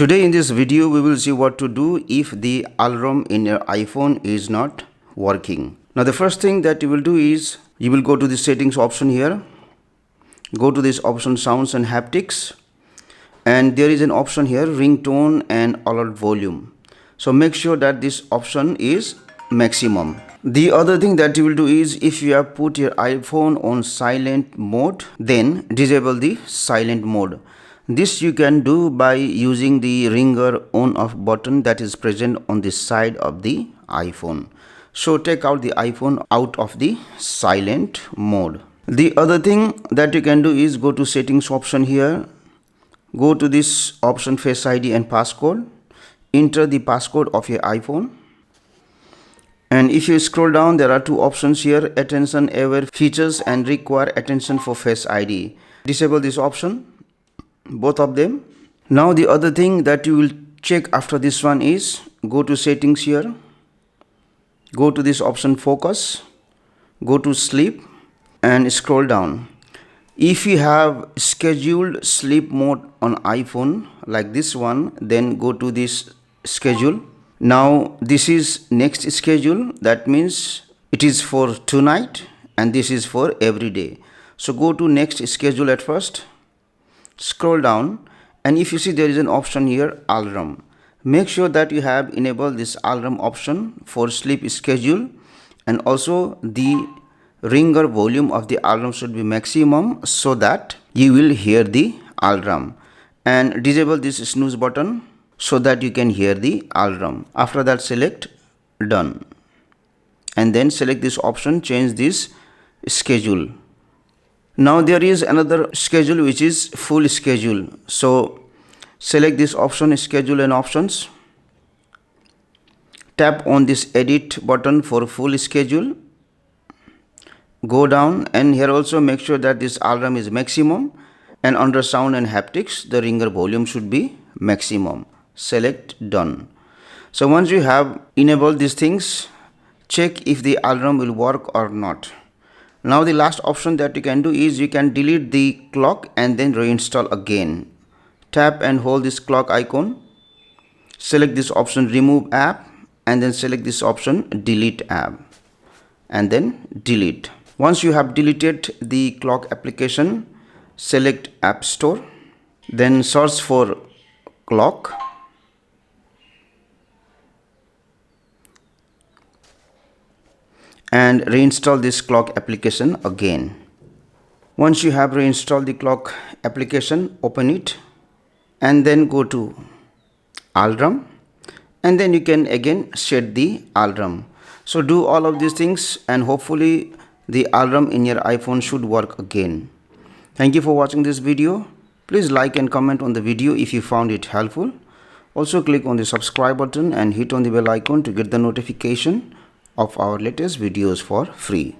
Today in this video we will see what to do if the alarm in your iPhone is not working. Now the first thing that you will do is you will go to the settings option here. Go to this option sounds and haptics, and there is an option here ringtone and alert volume. So make sure that this option is maximum. The other thing that you will do is if you have put your iPhone on silent mode, then disable the silent mode. This you can do by using the ringer on off button that is present on the side of the iPhone. So take out the iPhone out of the silent mode. The other thing that you can do is go to settings option here. Go to this option Face ID and passcode. Enter the passcode of your iPhone. And if you scroll down, there are two options here: attention aware features and require attention for Face ID. Disable this option, both of them. Now the other thing that you will check after this one is go to settings here, go to this option focus, go to sleep and scroll down. If you have scheduled sleep mode on iPhone like this one, then go to this schedule. Now this is next schedule, that means it is for tonight, and this is for every day. So go to next schedule at first, scroll down, and if you see there is an option here alarm, make sure that you have enabled this alarm option for sleep schedule, and also the ringer volume of the alarm should be maximum so that you will hear the alarm, and disable this snooze button so that you can hear the alarm. After that select done, and then select this option change this schedule. Now there is another schedule which is full schedule. So select this option schedule and options, tap on this edit button for full schedule, go down, and here also make sure that this alarm is maximum, and under sound and haptics the ringer volume should be maximum. Select done. So once you have enabled these things, check if the alarm will work or not. Now the last option that you can do is you can delete the clock and then reinstall again. Tap and hold this clock icon, select this option remove app, and then select this option delete app, and then delete. Once you have deleted the clock application, select App Store, then search for clock, and reinstall this clock application again. Once you have reinstalled the clock application, open it and then go to alarm, and then you can again set the alarm. So do all of these things and hopefully the alarm in your iPhone should work again. Thank you for watching this video. Please like and comment on the video if you found it helpful. Also click on the subscribe button and hit on the bell icon to get the notification of our latest videos for free.